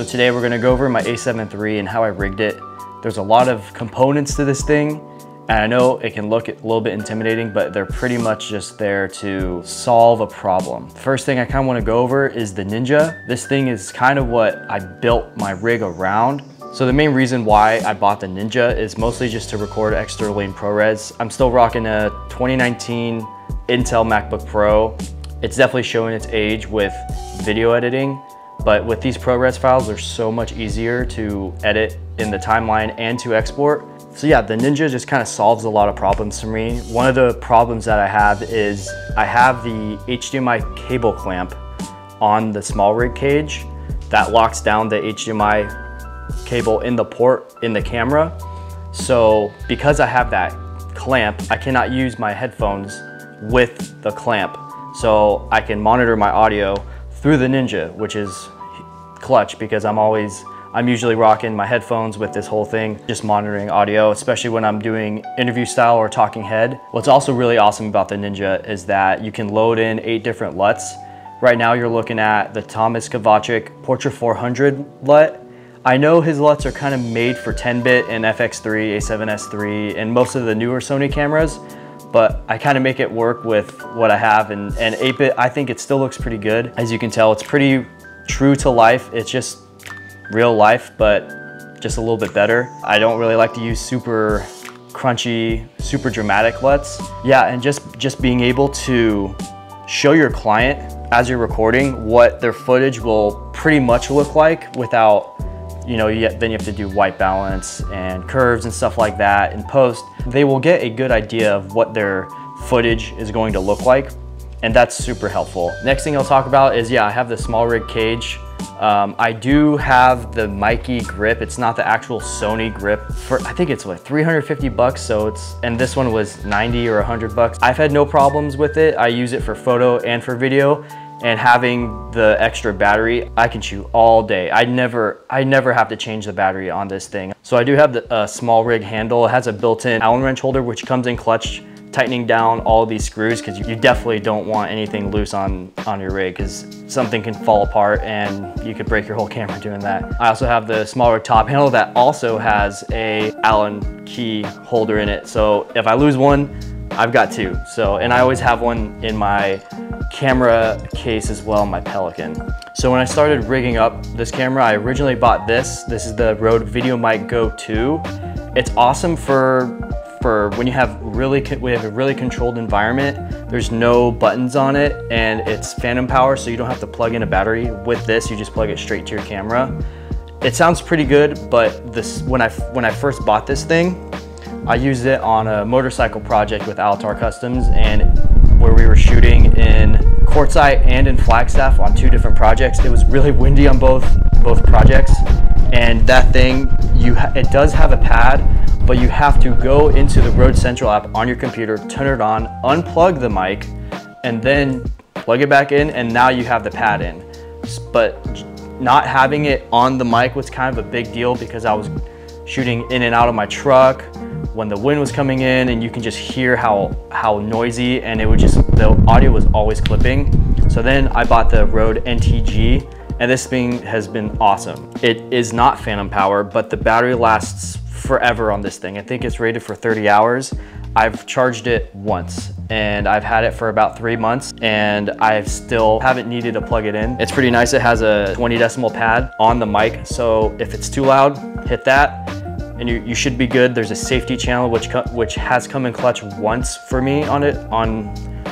So today we're gonna go over my A7 III and how I rigged it. There's a lot of components to this thing, and I know it can look a little bit intimidating, but they're pretty much just there to solve a problem. First thing I kind of want to go over is the Ninja. This thing is kind of what I built my rig around. So the main reason why I bought the Ninja is mostly just to record extra lane ProRes. I'm still rocking a 2019 Intel MacBook Pro. It's definitely showing its age with video editing, but with these ProRes files, they're so much easier to edit in the timeline and to export. So yeah, the Ninja just kind of solves a lot of problems for me. One of the problems that I have is I have the HDMI cable clamp on the Smallrig Cage that locks down the HDMI cable in the port in the camera. So because I have that clamp, I cannot use my headphones with the clamp. So I can monitor my audio through the Ninja, which is clutch because I'm usually rocking my headphones with this whole thing, just monitoring audio, especially when I'm doing interview style or talking head. What's also really awesome about the Ninja is that you can load in 8 different LUTs. Right now you're looking at the Thomas Kovacic Portra 400 LUT. I know his LUTs are kind of made for 10-bit and FX3, A7S III, and most of the newer Sony cameras, but I kind of make it work with what I have, and 8-bit, I think it still looks pretty good. As you can tell, it's pretty true to life. It's just real life, but just a little bit better. I don't really like to use super crunchy, super dramatic LUTs. Yeah, and just being able to show your client as you're recording what their footage will pretty much look like without, you know, then you have to do white balance and curves and stuff like that in post. They will get a good idea of what their footage is going to look like, and that's super helpful. Next thing I'll talk about is, yeah, I have the Smallrig Cage. I do have the Mikey grip. It's not the actual Sony grip. I think it's like 350 bucks, so and this one was 90 or 100 bucks. I've had no problems with it. I use it for photo and for video, and having the extra battery, I can shoot all day. I never have to change the battery on this thing. So I do have the Smallrig handle. It has a built-in Allen wrench holder, which comes in clutch, tightening down all of these screws, because you definitely don't want anything loose on your rig, because something can fall apart and you could break your whole camera doing that. I also have the Smallrig top handle that also has a Allen key holder in it. So if I lose one, I've got 2. So, and I always have one in my camera case as well, my Pelican. So when I started rigging up this camera, I originally bought this. This is the Rode VideoMic Go 2. It's awesome for when you have we have a really controlled environment. There's no buttons on it, and it's phantom power, so you don't have to plug in a battery. With this, you just plug it straight to your camera. It sounds pretty good, but when I first bought this thing, I used it on a motorcycle project with Alatar Customs, and where we were shooting in Quartzsite and in Flagstaff on 2 different projects. It was really windy on both projects, and that thing, it does have a pad, but you have to go into the Rode Central app on your computer, turn it on, unplug the mic, and then plug it back in, and now you have the pad in. But not having it on the mic was kind of a big deal, because I was shooting in and out of my truck when the wind was coming in, and you can just hear how noisy, and the audio was always clipping. So then I bought the Rode NTG, and this thing has been awesome. It is not phantom power, but the battery lasts forever on this thing. I think it's rated for 30 hours. I've charged it once, and I've had it for about 3 months, and I still haven't needed to plug it in. It's pretty nice. It has a 20 decimal pad on the mic, so if it's too loud, hit that, and you should be good. There's a safety channel which has come in clutch once for me on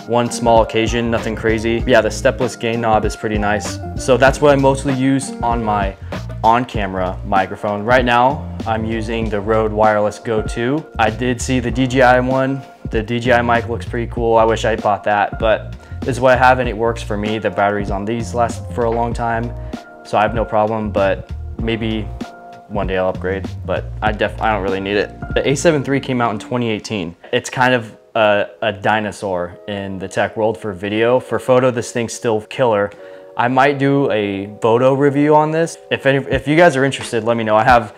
one small occasion, nothing crazy. Yeah, the stepless gain knob is pretty nice. So that's what I mostly use on my on-camera microphone. Right now, I'm using the Rode Wireless Go 2. I did see the DJI one. The DJI mic looks pretty cool. I wish I bought that, but this is what I have, and it works for me. The batteries on these last for a long time, so I have no problem, but maybe one day I'll upgrade, but I don't really need it. The A7 III came out in 2018. It's kind of a dinosaur in the tech world for video. For photo, this thing's still killer. I might do a photo review on this. If you guys are interested, let me know. I have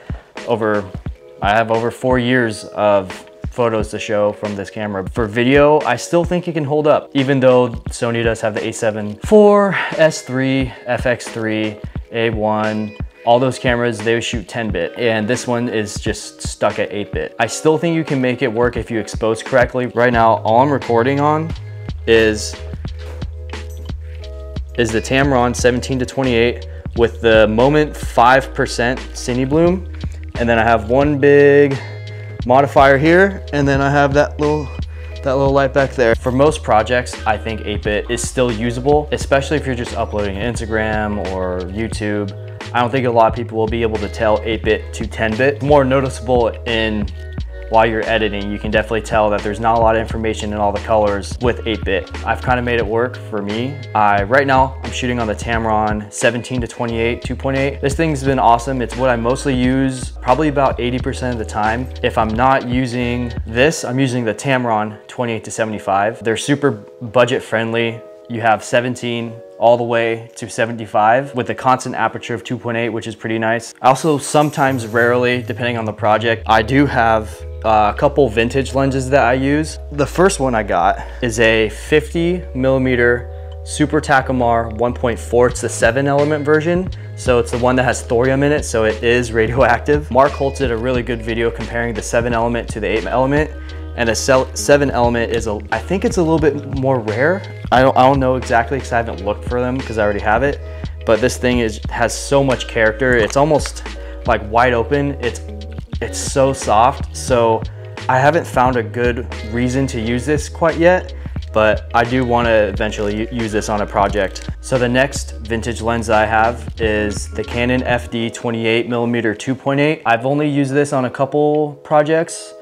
over 4 years of photos to show from this camera. For video, I still think it can hold up, even though Sony does have the A7 IV, S3, FX3, A1, All those cameras, they shoot 10-bit, and this one is just stuck at 8-bit. I still think you can make it work if you expose correctly. Right now, all I'm recording on is the Tamron 17-28 with the moment 5% CineBloom, and then I have one big modifier here, and then I have that little light back there. For most projects, I think 8-bit is still usable, especially if you're just uploading Instagram or YouTube. I don't think a lot of people will be able to tell 8-bit to 10-bit. More noticeable while you're editing, you can definitely tell that there's not a lot of information in all the colors with 8-bit. I've kind of made it work for me. Right now, I'm shooting on the Tamron 17-28 2.8. This thing's been awesome. It's what I mostly use probably about 80% of the time. If I'm not using this, I'm using the Tamron 28-75. They're super budget friendly. You have 17 all the way to 75 with a constant aperture of 2.8, which is pretty nice. I also sometimes, rarely, depending on the project, I do have a couple vintage lenses that I use. The first one I got is a 50mm Super Takumar 1.4. It's the 7-element version. So it's the one that has thorium in it, so it is radioactive. Mark Holtz did a really good video comparing the 7-element to the 8-element. And the 7-element is, I think it's a little bit more rare. I don't know exactly because I haven't looked for them because I already have it. But this thing has so much character. It's almost like wide open. It's so soft. So I haven't found a good reason to use this quite yet, but I do want to eventually use this on a project. So the next vintage lens I have is the Canon FD 28mm 2.8. I've only used this on a couple projects,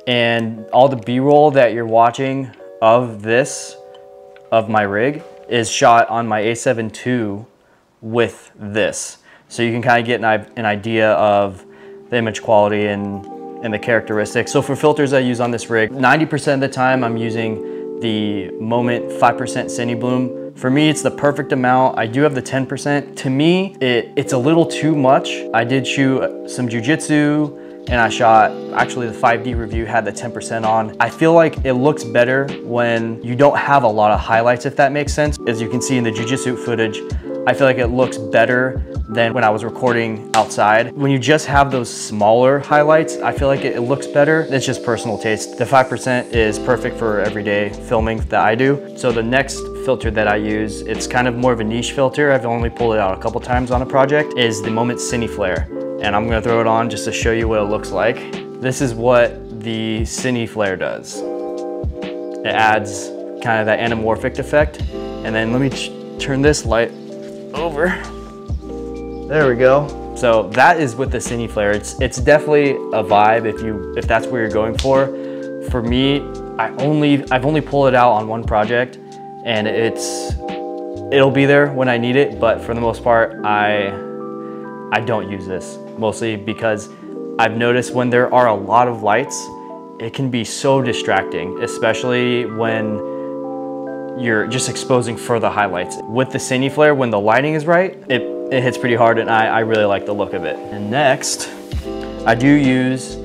and all the B-roll that you're watching of my rig is shot on my A7 II with this. So you can kind of get an idea of the image quality and the characteristics. So for filters I use on this rig, 90% of the time I'm using the moment 5% CineBloom. For me, it's the perfect amount. I do have the 10%. To me, it's a little too much. I did shoot some jujitsu, and I shot, actually the 5D review had the 10% on. I feel like it looks better when you don't have a lot of highlights, if that makes sense. As you can see in the jujitsu footage, I feel like it looks better than when I was recording outside. When you just have those smaller highlights, I feel like it looks better. It's just personal taste. The 5% is perfect for everyday filming that I do. So the next filter that I use, it's kind of more of a niche filter. I've only pulled it out a couple times on a project, is the Moment CineFlare. And I'm gonna throw it on just to show you what it looks like. This is what the CineFlare does. It adds kind of that anamorphic effect. And then let me turn this light over. There we go. So that is with the CineFlare. It's definitely a vibe if that's what you're going for. For me, I've only pulled it out on one project, and it'll be there when I need it, but for the most part, I don't use this, mostly because I've noticed when there are a lot of lights, it can be so distracting, especially when you're just exposing further highlights. With the CineFlare, when the lighting is right, it hits pretty hard, and I really like the look of it. And next, I do use,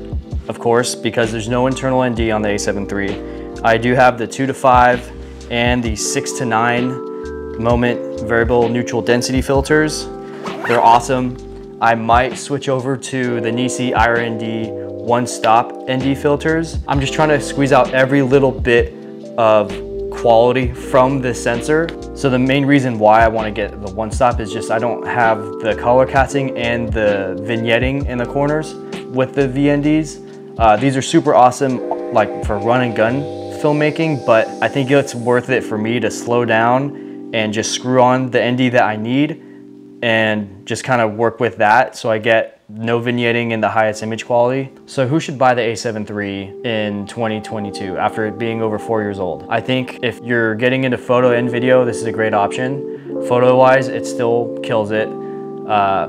of course, because there's no internal ND on the A7 III, I do have the 2-5 and the 6-9 moment variable neutral density filters. They're awesome. I might switch over to the Nisi IRND one-stop ND filters. I'm just trying to squeeze out every little bit of quality from the sensor. So the main reason why I want to get the one-stop is just I don't have the color casting and the vignetting in the corners with the VNDs. These are super awesome, like for run and gun filmmaking, but I think it's worth it for me to slow down and just screw on the ND that I need and just kind of work with that so I get no vignetting and the highest image quality. So who should buy the A7 III in 2022 after it being over 4 years old? I think if you're getting into photo and video, this is a great option. Photo-wise, it still kills it.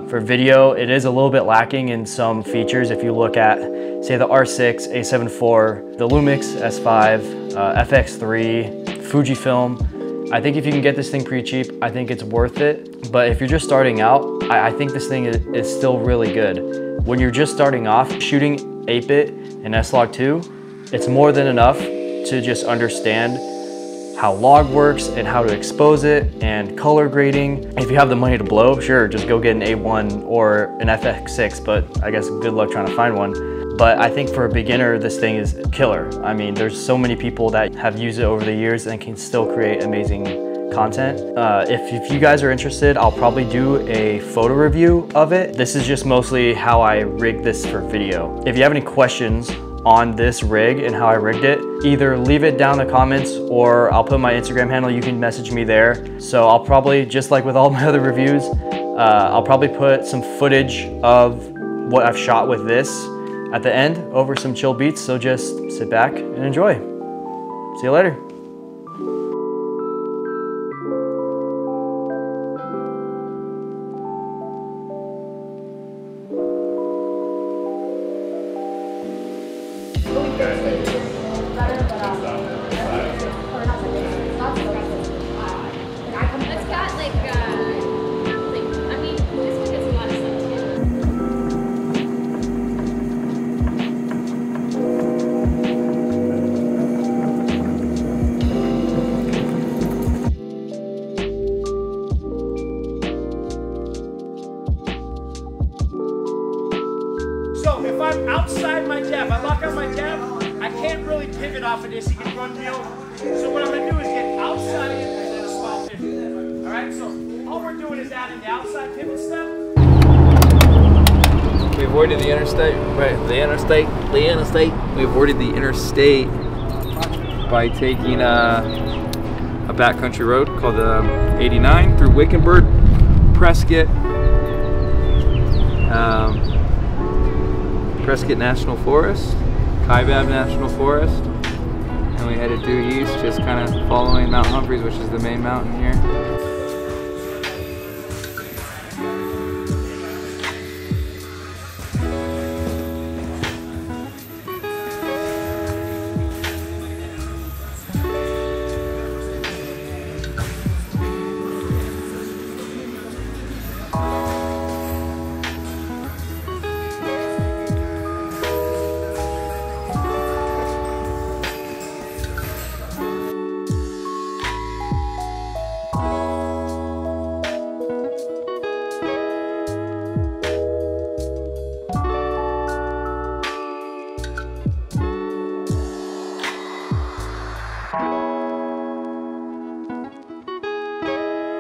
For video, it is a little bit lacking in some features. If you look at, say, the R6, A7 IV, the Lumix S5, FX3, Fujifilm, I think if you can get this thing pretty cheap, I think it's worth it. But if you're just starting out, I think this thing is still really good. When you're just starting off, shooting 8-bit and S-Log 2, it's more than enough to just understand how log works and how to expose it and color grading. If you have the money to blow, sure, just go get an A1 or an FX6, but I guess good luck trying to find one. But I think for a beginner, this thing is killer. I mean, there's so many people that have used it over the years and can still create amazing content. If you guys are interested, I'll probably do a photo review of it. This is just mostly how I rigged this for video. If you have any questions on this rig and how I rigged it, either leave it down in the comments or I'll put my Instagram handle, you can message me there. So I'll probably, just like with all my other reviews, I'll probably put some footage of what I've shot with this at the end over some chill beats. So just sit back and enjoy. See you later. So if I'm outside my depth, I lock out my depth, I can't really pivot off of this. You can run me over. So what I'm going to do is get outside and then a small pivot. Alright, so all we're doing is adding the outside pivot step. We avoided the interstate, right? The interstate. We avoided the interstate by taking a backcountry road called the 89 through Wickenburg, Prescott, Prescott National Forest, Kaibab National Forest, and we headed due east, just kind of following Mount Humphreys, which is the main mountain here.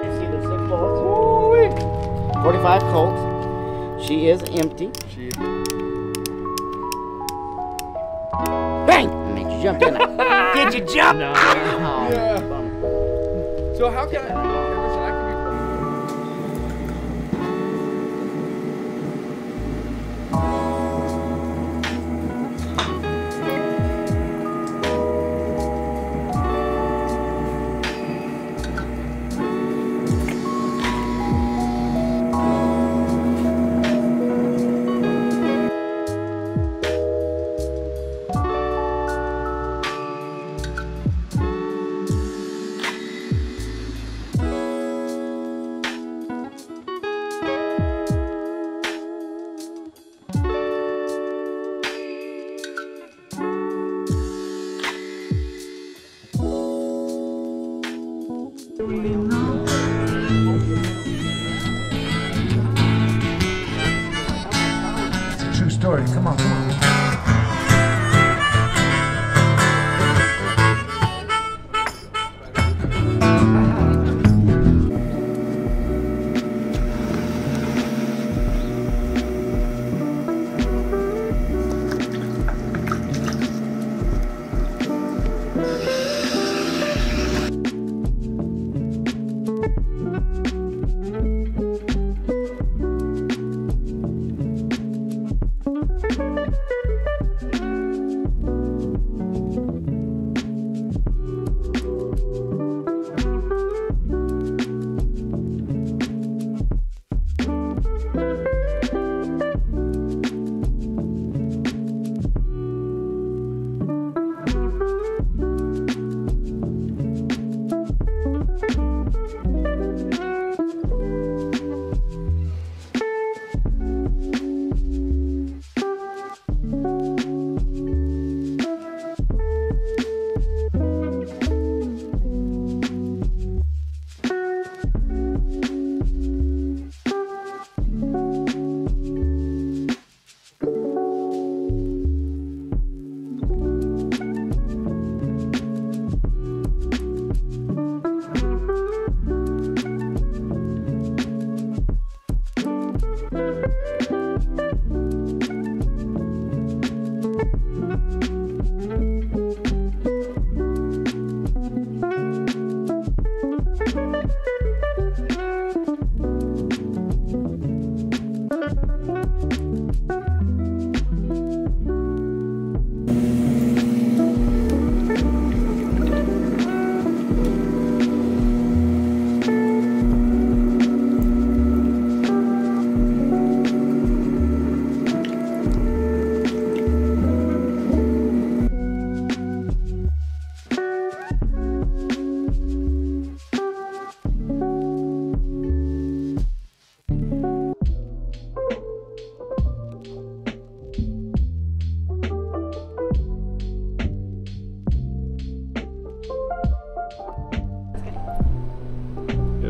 You see the 6 bullets? 45 Colt. She is empty. Bang! Made you jump, didn't I? Did you jump? No. Oh, Yeah. bummer. So how can I? True story. Come on, come on.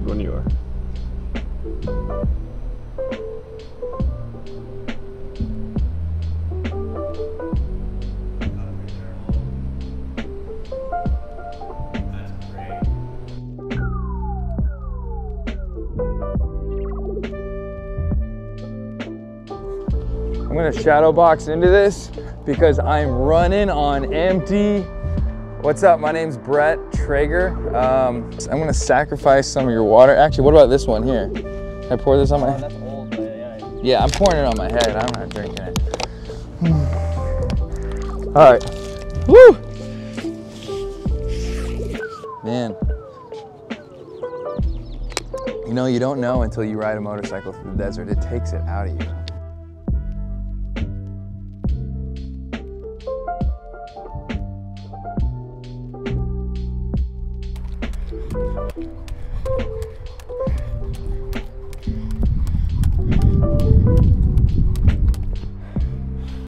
good when you are. I'm gonna shadow box into this because I'm running on empty. What's up? My name's Brett Traeger. I'm gonna sacrifice some of your water. Actually, what about this one here? Can I pour this on my head? That's old, but yeah. Yeah, I'm pouring it on my head. I'm not drinking it. All right. Woo! Man. You know, you don't know until you ride a motorcycle through the desert. It takes it out of you.